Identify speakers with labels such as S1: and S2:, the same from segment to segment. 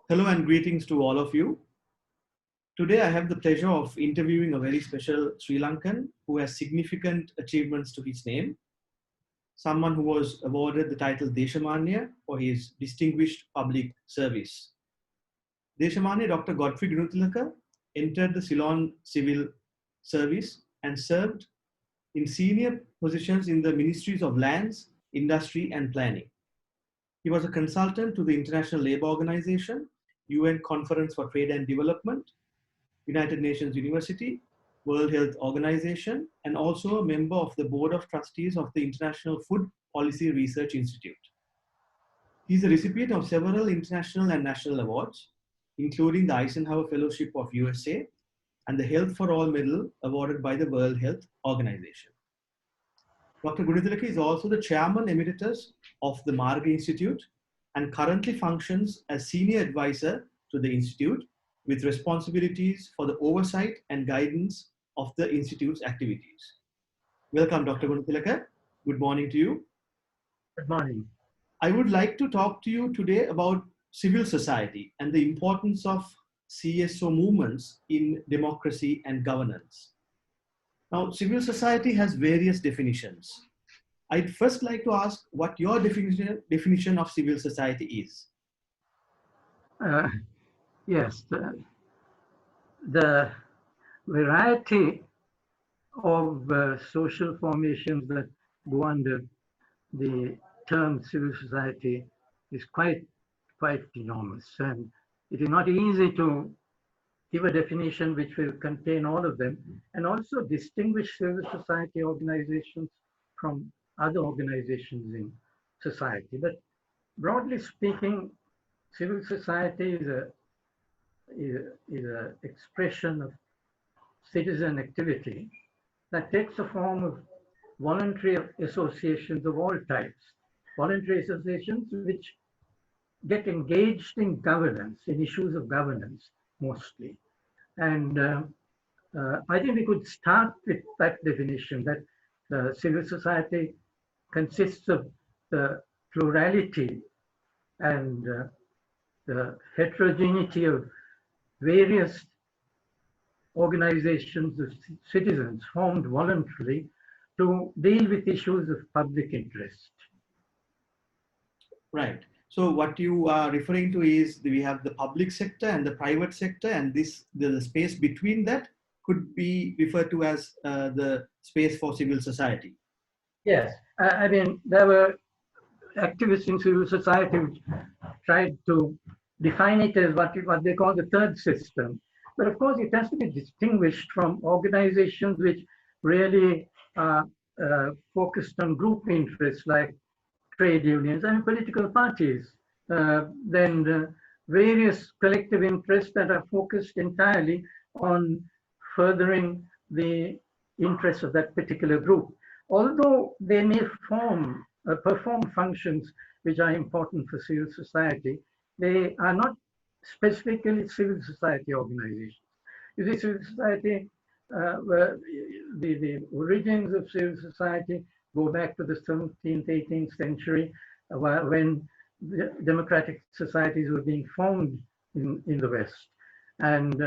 S1: Hello and greetings to all of you. Today I have the pleasure of interviewing a very special Sri Lankan who has significant achievements to his name. Someone who was awarded the title Deshamanya for his distinguished public service. Deshamanya Dr. Godfrey Gunatilleke entered the Ceylon civil service and served in senior positions in the ministries of lands, industry and planning. He was a consultant to the International Labour Organization, UN Conference for Trade and Development, United Nations University, World Health Organization, and also a member of the Board of Trustees of the International Food Policy Research Institute. He is a recipient of several international and national awards, including the Eisenhower Fellowship of USA and the Health for All Medal awarded by the World Health Organization. Dr. Gunatilleke is also the Chairman Emeritus of the Marga Institute and currently functions as Senior Advisor to the Institute with responsibilities for the oversight and guidance of the Institute's activities. Welcome, Dr. Gunatilleke. Good morning to you.
S2: Good morning.
S1: I would like to talk to you today about civil society and the importance of CSO movements in democracy and governance. Now, civil society has various definitions. I'd first like to ask what your definition of civil society is.
S2: Yes, the variety of social formations that go under the term civil society is quite enormous, and it is not easy to give a definition which will contain all of them, and also distinguish civil society organizations from other organizations in society. But broadly speaking, civil society is an expression of citizen activity that takes the form of voluntary associations of all types, voluntary associations which get engaged in governance, in issues of governance mostly. And I think we could start with that definition, that civil society consists of the plurality and the heterogeneity of various organizations of citizens formed voluntarily to deal with issues of public interest.
S1: Right. So what you are referring to is we have the public sector and the private sector, and the space between that could be referred to as the space for civil society.
S2: Yes, I mean, there were activists in civil society which tried to define it as what they call the third system. But of course, it has to be distinguished from organizations which really are focused on group interests like trade unions and political parties. Then the various collective interests that are focused entirely on furthering the interests of that particular group. Although they may perform functions which are important for civil society, they are not specifically civil society organizations. You see, civil society, the origins of civil society go back to the 17th, 18th century, when the democratic societies were being formed in the West. And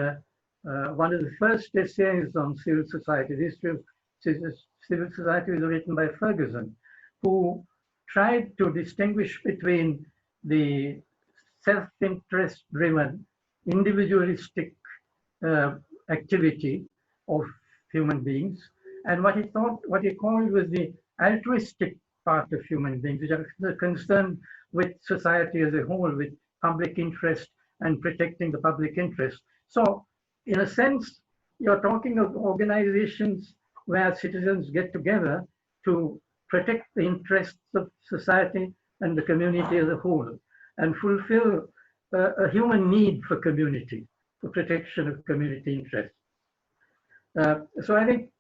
S2: one of the first essays on civil society, the history of civil society, was written by Ferguson, who tried to distinguish between the self-interest driven, individualistic activity of human beings, and what he called was the altruistic part of human beings, which are concerned with society as a whole, with public interest and protecting the public interest. So, in a sense, you're talking of organizations where citizens get together to protect the interests of society and the community as a whole, and fulfill a human need for community, for protection of community interests. So I think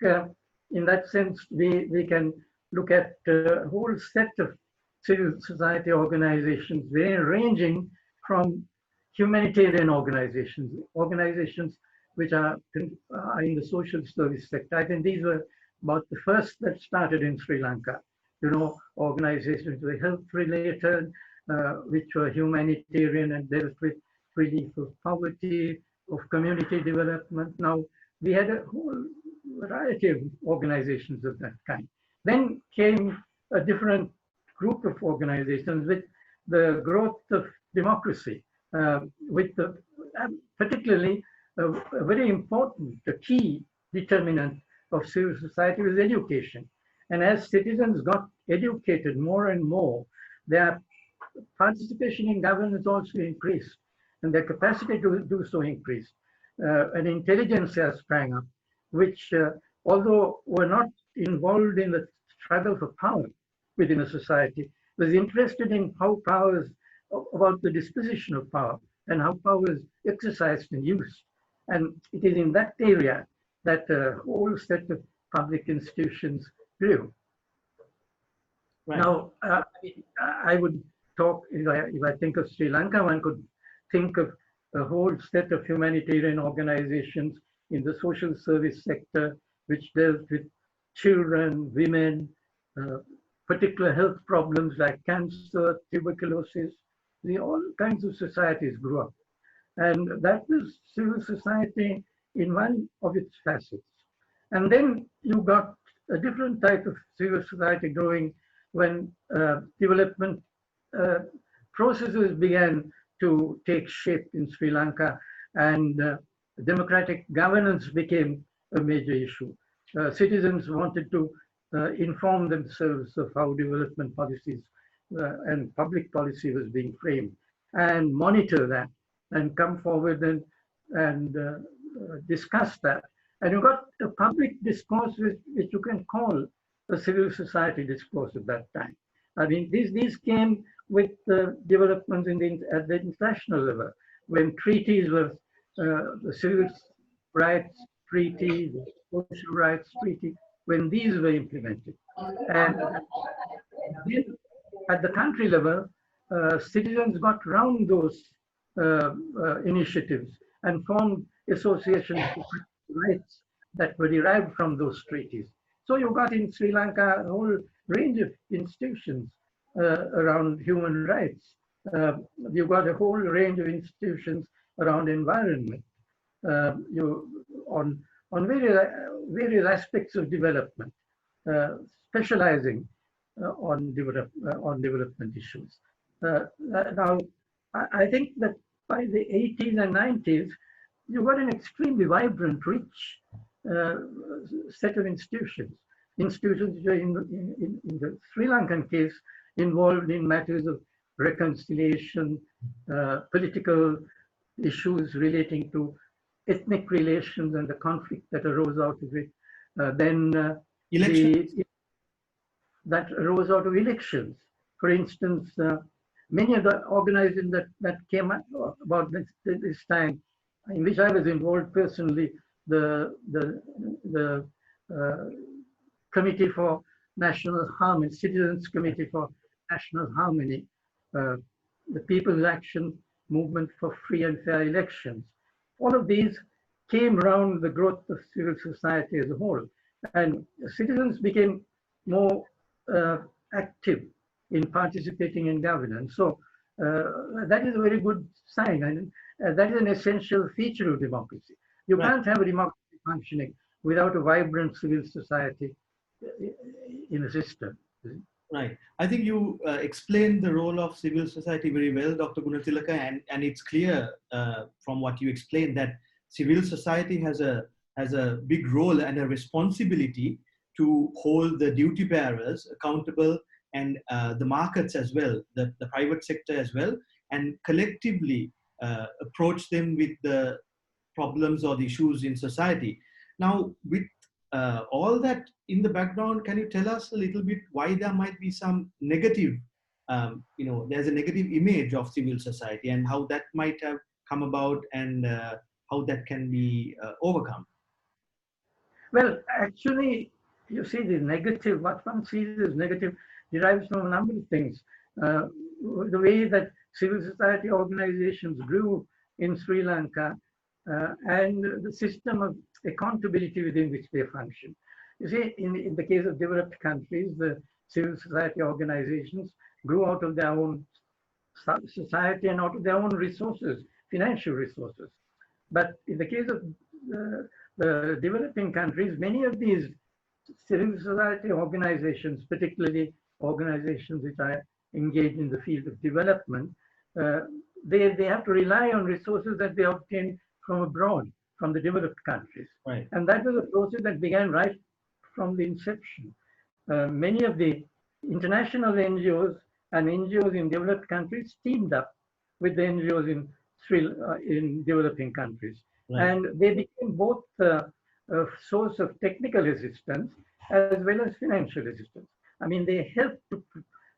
S2: in that sense, we can look at a whole set of civil society organizations, ranging from humanitarian organizations which are in the social service sector. I think these were about the first that started in Sri Lanka. You know, organizations were health related, which were humanitarian and dealt with relief of poverty, of community development. Now, we had a whole variety of organizations of that kind. Then came a different group of organizations with the growth of democracy, with the, particularly a very important, a key determinant of civil society was education. And as citizens got educated more and more, their participation in governance also increased, and their capacity to do so increased. An intelligentsia sprang up, which, although were not involved in the struggle for power within a society, was interested in how power is, about the disposition of power and how power is exercised and used. And it is in that area that a whole set of public institutions grew.
S1: Right.
S2: Now, I would talk, if I think of Sri Lanka, one could think of a whole set of humanitarian organizations in the social service sector, which dealt with children, women, particular health problems like cancer, tuberculosis. All kinds of societies grew up. And that was civil society in one of its facets. And then you got a different type of civil society growing when development processes began to take shape in Sri Lanka, and democratic governance became a major issue. Citizens wanted to inform themselves of how development policies and public policy was being framed, and monitor that, and come forward and discuss that. And you got a public discourse which you can call a civil society discourse at that time. I mean, these came with the developments at the international level, when treaties were, the Civil Rights Treaty, the Social Rights Treaty, when these were implemented. And then at the country level, citizens got around those initiatives and formed associations to rights that were derived from those treaties. So you got in Sri Lanka a whole range of institutions around human rights. You got a whole range of institutions around environment, on various aspects of development, specializing on development issues. Now, I think that by the 80s and 90s, you got an extremely vibrant, rich set of institutions. Institutions which are in the Sri Lankan case involved in matters of reconciliation, political issues relating to ethnic relations and the conflict that arose out of it. That arose out of elections. For instance, many of the organizations that came up about this time, in which I was involved personally, the Committee for National Harmony, Citizens Committee for National Harmony, the People's Action Movement for Free and Fair Elections. All of these came around the growth of civil society as a whole, and citizens became more active in participating in governance. So that is a very good sign, and that is an essential feature of democracy. You can't have a democracy functioning without a vibrant civil society in a system.
S1: Right. I think you explained the role of civil society very well, Dr. Gunatilleke, and it's clear from what you explained that civil society has a big role and a responsibility to hold the duty bearers accountable, and the markets as well, the private sector as well, and collectively approach them with the problems or the issues in society. Now, with all that in the background, can you tell us a little bit why there might be some negative, there's a negative image of civil society, and how that might have come about, and how that can be overcome?
S2: Well, actually, you see, the negative, what one sees as negative, derives from a number of things. The way that civil society organizations grew in Sri Lanka, and the system of accountability within which they function. You see, in the case of developed countries, the civil society organizations grew out of their own society and out of their own resources financial resources. But in the case of the developing countries, many of these civil society organizations, particularly organizations which are engaged in the field of development, uh, they have to rely on resources that they obtain from abroad, from the developed countries.
S1: Right.
S2: And that was a process that began right from the inception. Many of the international NGOs and NGOs in developed countries teamed up with the NGOs in developing countries.
S1: Right.
S2: And they became both a source of technical assistance as well as financial assistance. I mean, they helped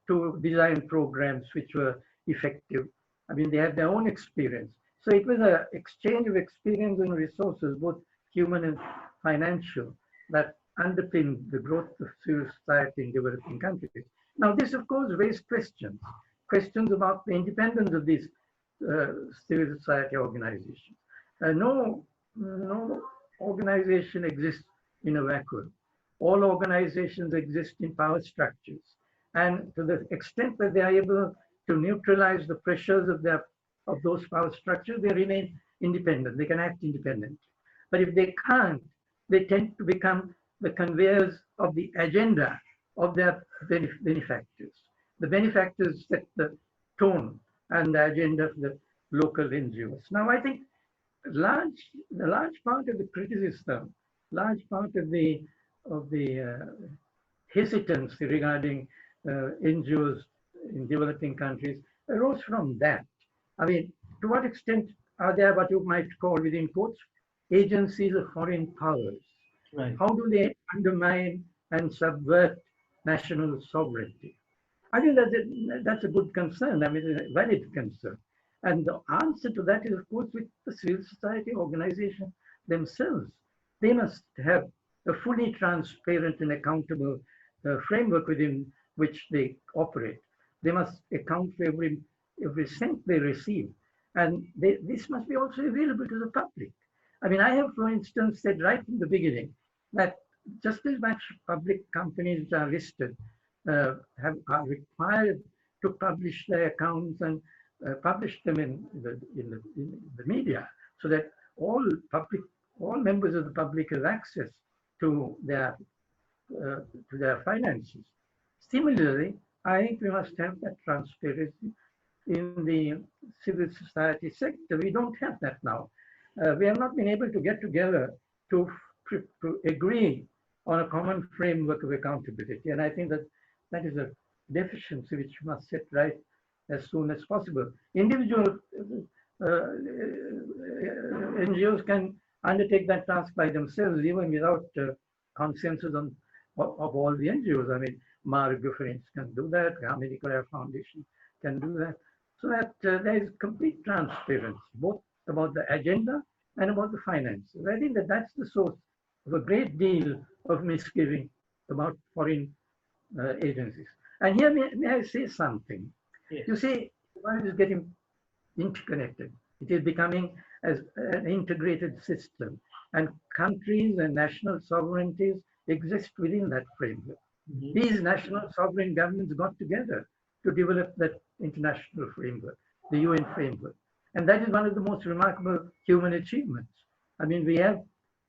S2: to design programs which were effective. I mean, they had their own experience. So it was an exchange of experience and resources, both human and financial, that underpinned the growth of civil society in developing countries. Now, this, of course, raised questions about the independence of these civil society organizations. No organization exists in a vacuum. All organizations exist in power structures. And to the extent that they are able to neutralize the pressures of those power structures, they remain independent. They can act independently. But if they can't, they tend to become the conveyors of the agenda of their benefactors. The benefactors set the tone and the agenda of the local NGOs. Now, I think the large part of the criticism, large part of the hesitancy regarding NGOs in developing countries arose from that. I mean, to what extent are there what you might call, within quotes, agencies of foreign powers?
S1: Right.
S2: How do they undermine and subvert national sovereignty? I think that's a good concern. I mean, a valid concern. And the answer to that is, of course, with the civil society organization themselves. They must have a fully transparent and accountable framework within which they operate. They must account for every cent they receive. And this must be also available to the public. I mean, I have, for instance, said right from the beginning that just as much public companies which are listed are required to publish their accounts and publish them in the media, so that all members of the public have access to their finances. Similarly, I think we must have that transparency in the civil society sector. We don't have that now. We have not been able to get together to agree on a common framework of accountability. And I think that is a deficiency which must set right as soon as possible. Individual NGOs can undertake that task by themselves, even without consensus of all the NGOs. I mean, Marga, for instance, can do that. Hamidi Korea Foundation can do that. So that there is complete transparency, both about the agenda and about the finances. I think that's the source of a great deal of misgiving about foreign agencies. And here, may I say something?
S1: Yes.
S2: You see, the world is getting interconnected. It is becoming as an integrated system, and countries and national sovereignties exist within that framework. Mm-hmm. These national sovereign governments got together to develop that international framework, the UN framework. And that is one of the most remarkable human achievements. I mean, we have,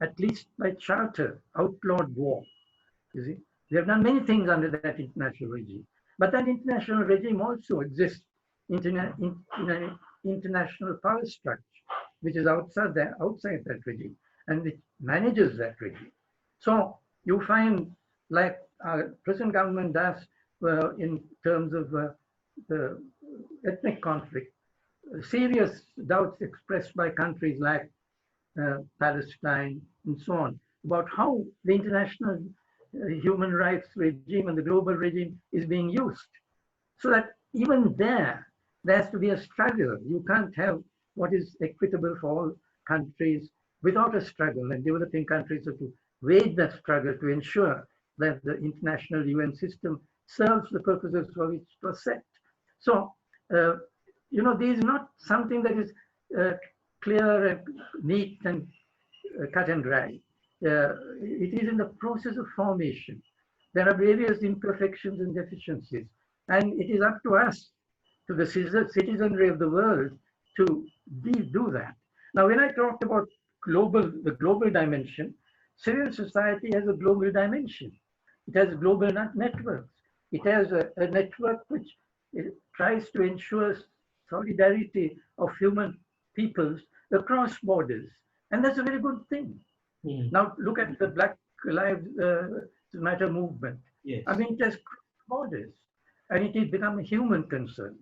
S2: at least by charter, outlawed war. You see, we have done many things under that international regime. But that international regime also exists in an international power structure, which is outside that regime, and which manages that regime. So you find, like our present government does in terms of the ethnic conflict, serious doubts expressed by countries like Palestine and so on, about how the international human rights regime and the global regime is being used. So that even there has to be a struggle. You can't have what is equitable for all countries without a struggle, and developing countries have to wage that struggle to ensure that the international UN system serves the purposes for which it was set. So, this is not something that is clear and neat and cut and dry. It is in the process of formation. There are various imperfections and deficiencies, and it is up to us, to the citizenry of the world, to do that. Now, when I talked about the global dimension, civil society has a global dimension. It has global networks. It has a network which tries to ensure solidarity of human peoples across borders. And that's a very good thing.
S1: Mm.
S2: Now, look at the Black Lives Matter movement.
S1: Yes.
S2: I mean, it has crossed borders and it has become a human concern,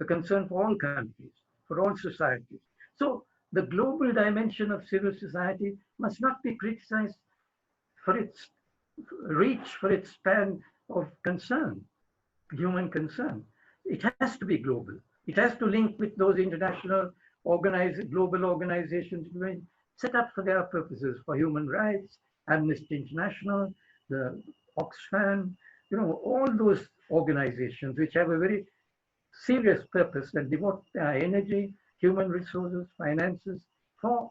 S2: a concern for all countries, for all societies. So, the global dimension of civil society must not be criticized for its reach, for its span of concern, human concern. It has to be global. It has to link with those international global organizations set up for their purposes, for human rights, Amnesty International, the Oxfam, all those organizations which have a very serious purpose and devote their energy, human resources, finances for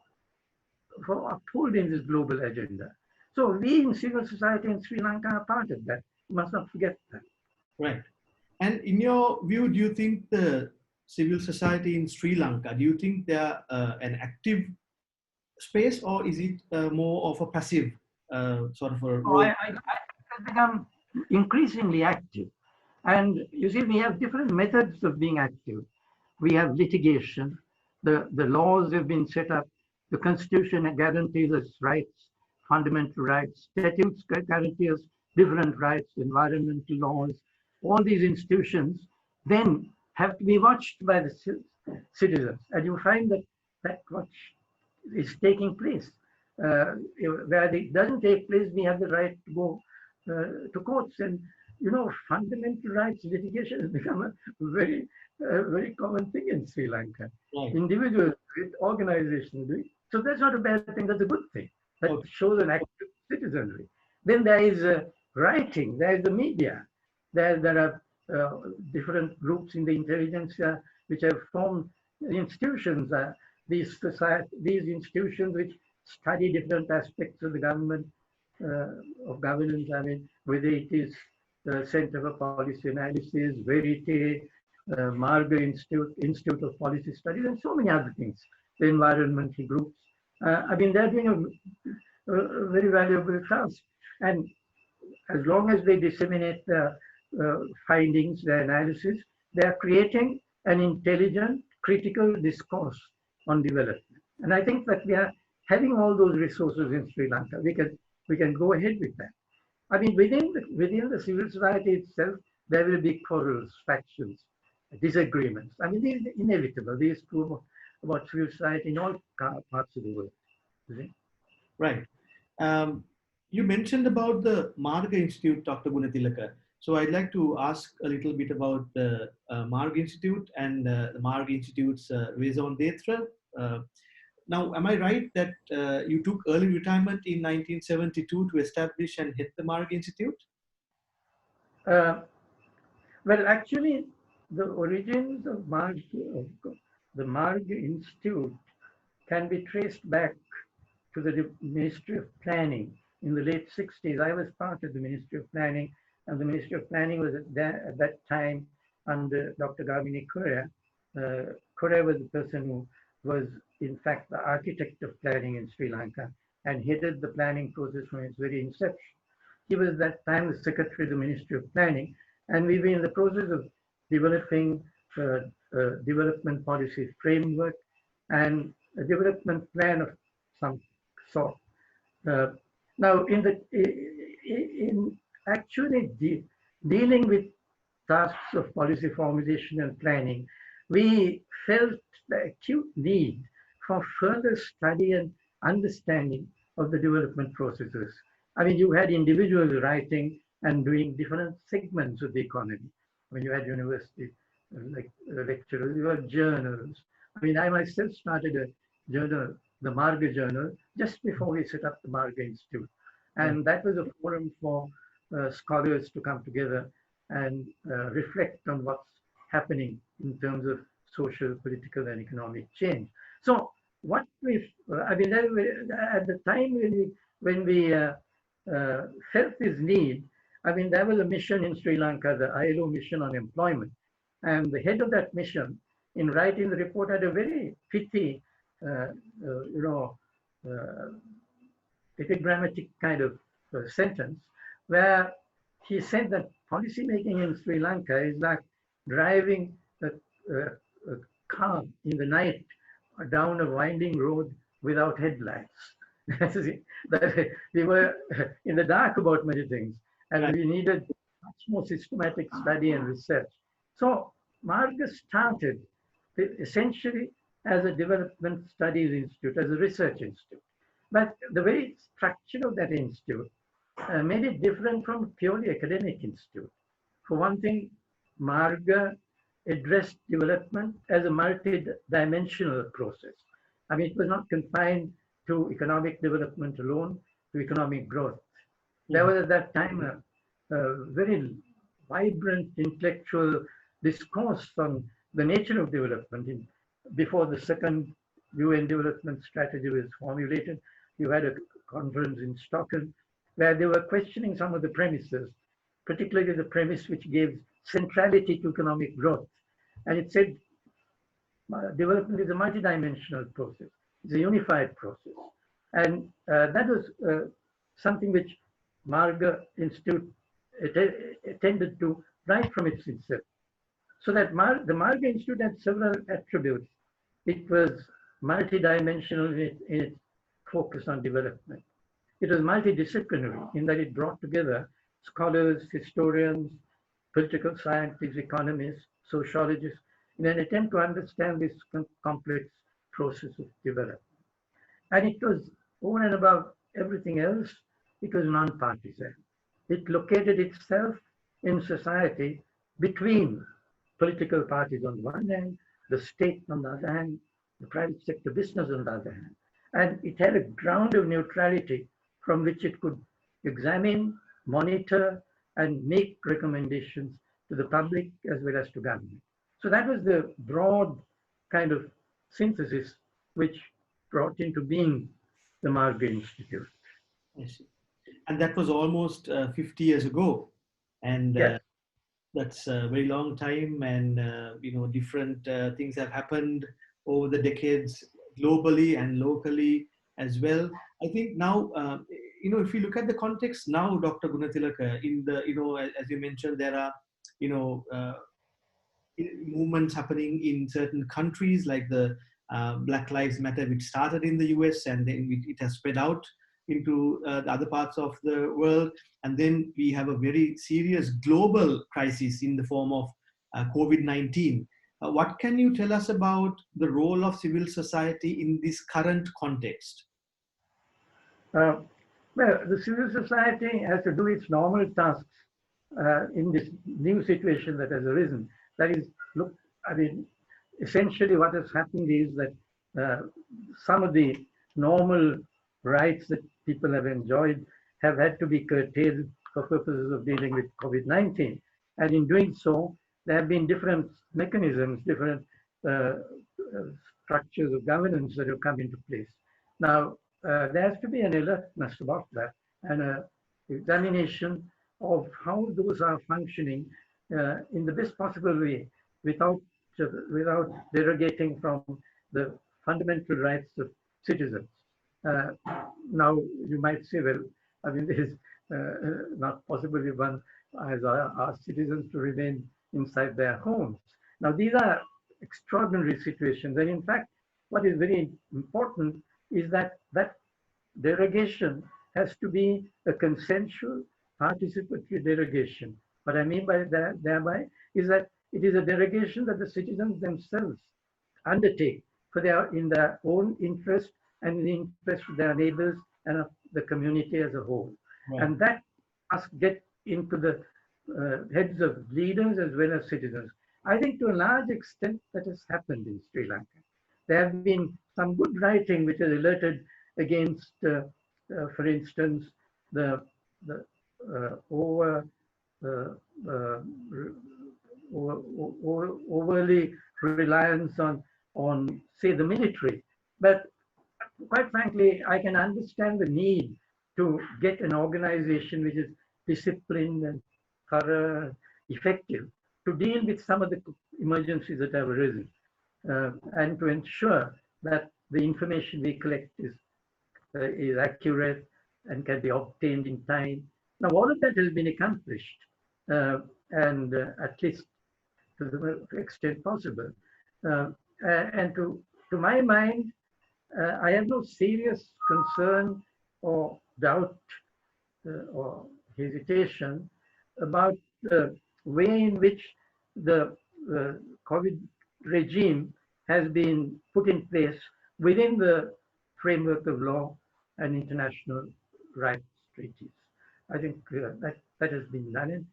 S2: upholding this global agenda. So we in civil society in Sri Lanka are part of that. We must not forget that.
S1: Right. And in your view, do you think the civil society in Sri Lanka, do you think they are an active space, or is it more of a passive sort of a role?
S2: I have become increasingly active. And you see, we have different methods of being active. We have litigation. The laws have been set up. The Constitution guarantees us rights, fundamental rights. Statutes guarantee us different rights, environmental laws. All these institutions then have to be watched by the citizens. And you find that watch is taking place. Where it doesn't take place, we have the right to go to courts. And fundamental rights litigation has become a very common thing in Sri Lanka.
S1: Right.
S2: Individuals with organizations do it. So that's not a bad thing, that's a good thing. That shows an active citizenry. Then there is writing, there is the media, there are different groups in the intelligence which have formed institutions, these institutions which study different aspects of the government, of governance. I mean, whether it is the Center for Policy Analysis, Verite, Marga Institute of Policy Studies, and so many other things, the environmental groups. I mean, they're doing a very valuable task. And as long as they disseminate their findings, their analysis, they are creating an intelligent, critical discourse on development. And I think that we are having all those resources in Sri Lanka. We can go ahead with that. I mean, within the civil society itself, there will be quarrels, factions, disagreements. I mean, these are inevitable. These are true about civil society in all parts of the world.
S1: Right. You mentioned about the Marga Institute, Dr. Gunatilleke. So I'd like to ask a little bit about the Marga Institute and the Marga Institute's raison d'etre. Now, am I right that you took early retirement in 1972 to establish and head the Marga Institute?
S2: Well, actually, the origins of the Marga Institute can be traced back to the Ministry of Planning in the late 60s. I was part of the Ministry of Planning, and the Ministry of Planning was at that time under Dr. Gavini Korea. Korea was the person who was, in fact, the architect of planning in Sri Lanka and headed the planning process from its very inception. He was at that time the Secretary of the Ministry of Planning, and we were in the process of developing development policy framework and a development plan of some sort. Now, in actually dealing with tasks of policy formulation and planning, we felt the acute need for further study and understanding of the development processes. I mean, you had individuals writing and doing different segments of the economy. When you had university lecturers, you had journals. I mean, I myself started a journal, the Marga Journal, just before we set up the Marga Institute. And that was a forum for scholars to come together and reflect on what's happening in terms of social, political, and economic change. So what I mean, at the time when we felt this need, I mean, there was a mission in Sri Lanka, the ILO mission on employment. And the head of that mission in writing the report, had a very pithy, you know, epigrammatic kind of sentence where he said that policy making in Sri Lanka is like driving a car in the night down a winding road without headlights. We were in the dark about many things, and
S1: Right.
S2: we needed much more systematic study and research. So Marga started essentially as a development studies institute, as a research institute. But the very structure of that institute made it different from a purely academic institute. For one thing, Marga addressed development as a multi-dimensional process. I mean, it was not confined to economic development alone, to economic growth. There was at that time a very vibrant intellectual discourse on the nature of development. Before the second UN development strategy was formulated, you had a conference in Stockholm where they were questioning some of the premises, particularly the premise which gave centrality to economic growth. And it said development is a multidimensional process, it's a unified process. And that was something which Marga Institute tended to right from its inception. So that the Marga Institute had several attributes. It was multidimensional in its focus on development. It was multidisciplinary in that it brought together scholars, historians, political scientists, economists, sociologists, in an attempt to understand this complex process of development. And it was, over and above everything else, it was non-partisan. It located itself in society between political parties on the one hand, the state on the other hand, the private sector business on the other hand. And it had a ground of neutrality from which it could examine, monitor, and make recommendations to the public as well as to government. So that was the broad kind of synthesis which brought into being the Marga Institute.
S1: I see. And that was almost 50 years ago. And
S2: Yes.
S1: that's a very long time. And, different things have happened over the decades globally and locally as well. I think now, if you look at the context now, Dr. Gunatilleke, in the, as you mentioned, there are, movements happening in certain countries like the Black Lives Matter, which started in the US and then it has spread out into the other parts of the world. And then we have a very serious global crisis in the form of COVID-19. What can you tell us about the role of civil society in this current context?
S2: Well, the civil society has to do its normal tasks in this new situation that has arisen. That is, look, I mean, essentially what has happened is that some of the normal rights that people have enjoyed have had to be curtailed for purposes of dealing with COVID-19. And in doing so, there have been different mechanisms, different structures of governance that have come into place. Now, there has to be an alertness about that and an examination of how those are functioning in the best possible way without derogating from the fundamental rights of citizens. Now, you might say, well, I mean, it is not possible if one has asked citizens to remain inside their homes. Now, these are extraordinary situations. And in fact, what is very important is that that derogation has to be a consensual, participatory derogation. What I mean by that, thereby, is that it is a derogation that the citizens themselves undertake in their own interest and in the interest of their neighbors and of the community as a whole. Right. And that must get into the heads of leaders as well as citizens. I think to a large extent that has happened in Sri Lanka. There have been some good writing which has alerted against, for instance, the overly reliance on, say, the military. But quite frankly, I can understand the need to get an organization which is disciplined and thorough, effective, to deal with some of the emergencies that have arisen. and to ensure that the information we collect is accurate and can be obtained in time. Now, all of that has been accomplished, and at least to the extent possible. Uh, and to my mind, I have no serious concern or doubt or hesitation about the way in which the COVID regime has been put in place within the framework of law and international rights treaties. I think that has been done and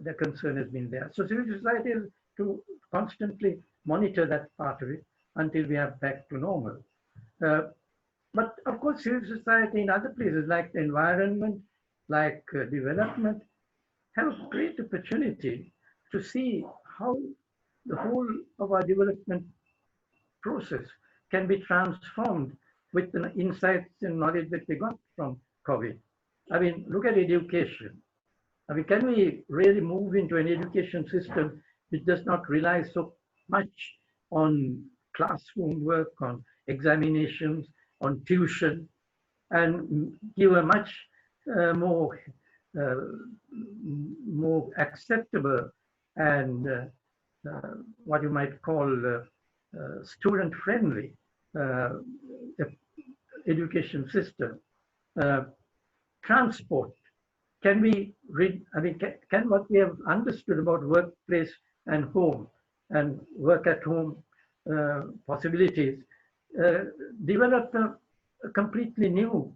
S2: the concern has been there. So civil society is to constantly monitor that part of it until we are back to normal. Uh, but of course, civil society in other places like the environment, like development, have a great opportunity to see how the whole of our development process can be transformed with the insights and knowledge that we got from COVID. I mean, look at education. I mean, can we really move into an education system which does not rely so much on classroom work, on examinations, on tuition, and give a much more uh, more acceptable and what you might call student-friendly uh, education system. Uh, Transport. Can we read, I mean, can what we have understood about workplace and home and work at home possibilities uh, develop a completely new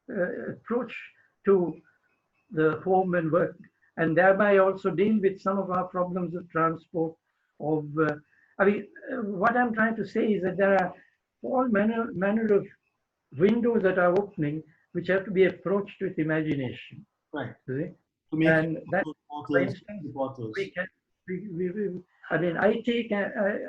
S2: approach to the home and work, and thereby also deal with some of our problems of transport. I mean, what I'm trying to say is that there are all manner of windows that are opening, which have to be approached with imagination.
S1: Right.
S2: See?
S1: To make
S2: And that, for
S1: portals,
S2: instance,
S1: portals.
S2: we can, I mean, IT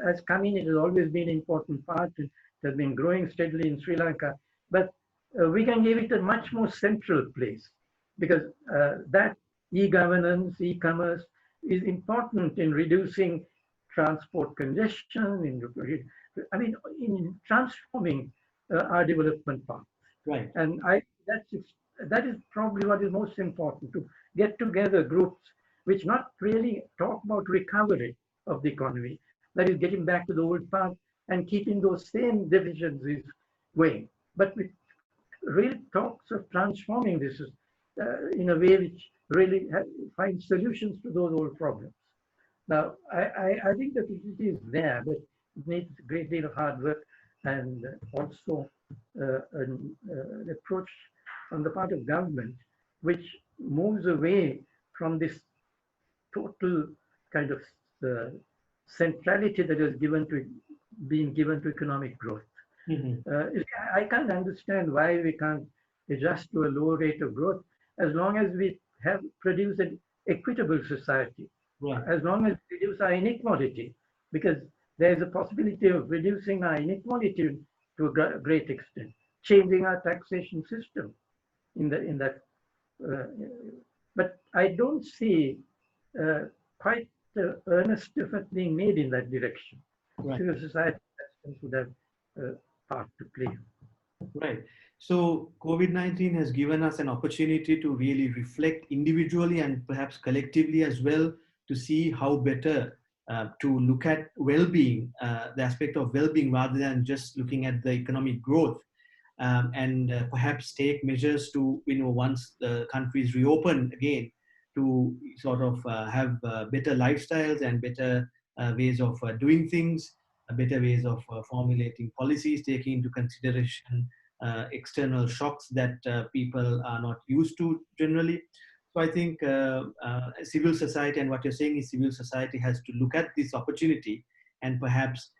S2: has come in, it has always been an important part. It has been growing steadily in Sri Lanka, but we can give it a much more central place because that e-governance, e-commerce is important in reducing transport congestion, I mean, in transforming our development path.
S1: Right.
S2: And that is probably what is most important, to get together groups which not really talk about recovery of the economy, that is getting back to the old path and keeping those same deficiencies going, but with real talks of transforming this in a way which really finds solutions to those old problems. Now, I think the facility is there, but it needs a great deal of hard work and also an approach on the part of government, which moves away from this total kind of uh, centrality that is being given to economic growth. I can't understand why we can't adjust to a lower rate of growth as long as we have produced an equitable society,
S1: Right.
S2: as long as we reduce our inequality, because there is a possibility of reducing our inequality to a great extent, changing our taxation system in that. Uh, but I don't see uh, quite earnest effort being made in that direction.
S1: Right.
S2: Civil society would have a part to play.
S1: Right. So COVID-19 has given us an opportunity to really reflect individually and perhaps collectively as well, to see how better to look at well-being, the aspect of well-being, rather than just looking at the economic growth, and perhaps take measures to, once the countries reopen again, to sort of have better lifestyles and better ways of doing things, better ways of formulating policies, taking into consideration external shocks that people are not used to generally. So I think civil society, and what you're saying is civil society has to look at this opportunity and perhaps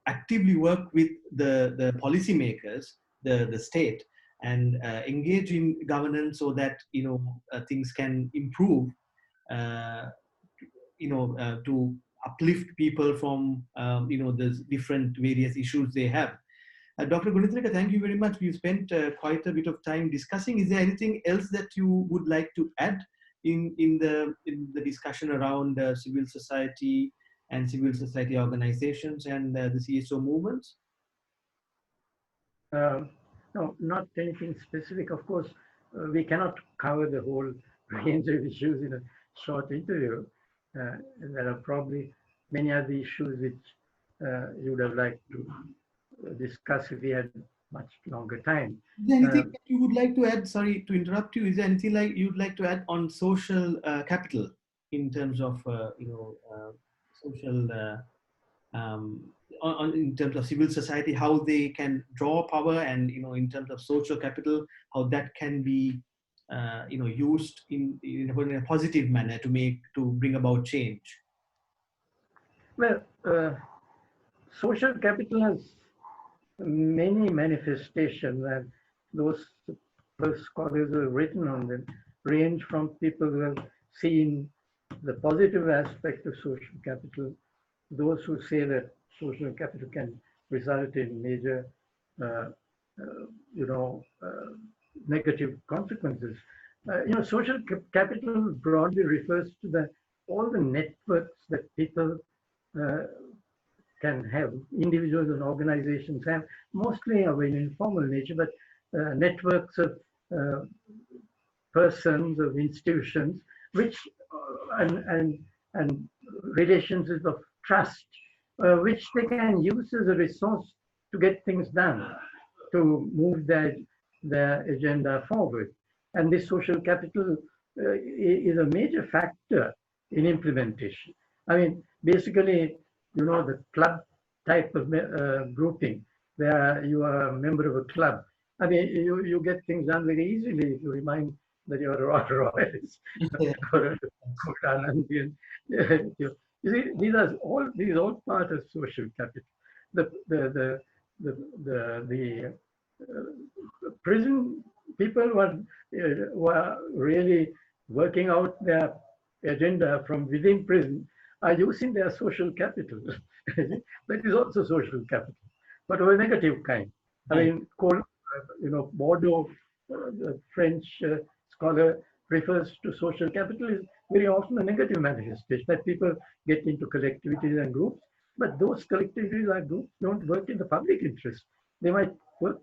S1: actively work with the policymakers, the state, and engage in governance so that things can improve, uh, to uplift people from the different various issues they have. Dr. Gunatilleke, thank you very much. We've spent quite a bit of time discussing. Is there anything else that you would like to add in the discussion around civil society and civil society organizations and the CSO movements?
S2: No, not anything specific. Of course, we cannot cover the whole range of issues in a short interview. There are probably many other issues which you would have liked to discuss if we had much longer time.
S1: Is there anything that you would like to add? Sorry to interrupt you. Is there anything like you'd like to add on social capital in terms of social in terms of civil society, how they can draw power, and in terms of social capital, how that can be used in a positive manner to bring about change?
S2: Well, social capital has many manifestations, and those scholars who have written on them range from people who have seen the positive aspect of social capital, those who say that social capital can result in major, uh, negative consequences. Social capital broadly refers to all the networks that people uh, can have, individuals and organizations have, mostly of an informal nature, but networks of uh, persons, of institutions, which and relationships of trust, which they can use as a resource to get things done, to move their agenda forward. And this social capital is a major factor in implementation. I mean, basically, the club type of grouping, where you are a member of a club. I mean, you get things done very easily if you remind that you're a royalist or a Anandian. You see, these are all part of social capital. The the the the prison people were really working out their agenda from within prison are using their social capital. That is also social capital, but of a negative kind. I mean, Bordeaux, the French scholar, refers to social capital is very often a negative manifestation, that people get into collectivities and groups, but those collectivities and groups don't work in the public interest. They might work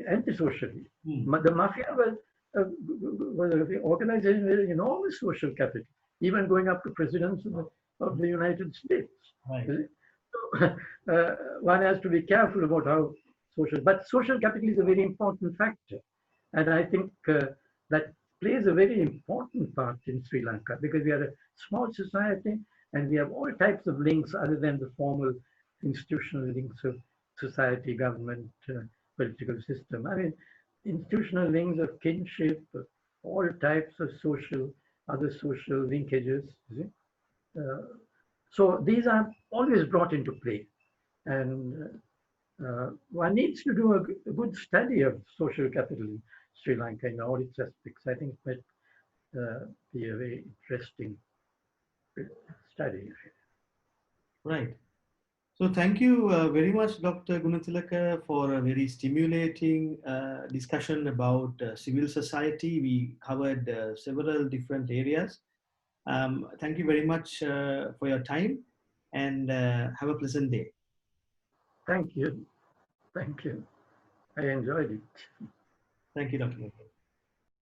S2: antisocially. The mafia was an organization with enormous social capital, even going up to presidents of the United States.
S1: Right.
S2: One has to be careful about how but social capital is a very important factor. And I think that plays a very important part in Sri Lanka, because we are a small society and we have all types of links other than the formal institutional links of society, government, political system. I mean, institutional links of kinship, all types of other social linkages. So these are always brought into play. And one needs to do a good study of social capital in Sri Lanka in all its aspects. I think it might be a very interesting study.
S1: Right. So thank you very much, Dr. Gunatilleke, for a very stimulating discussion about civil society. We covered several different areas. Thank you very much for your time, and have a pleasant day.
S2: Thank you. Thank you. I enjoyed it.
S1: Thank you, Dr.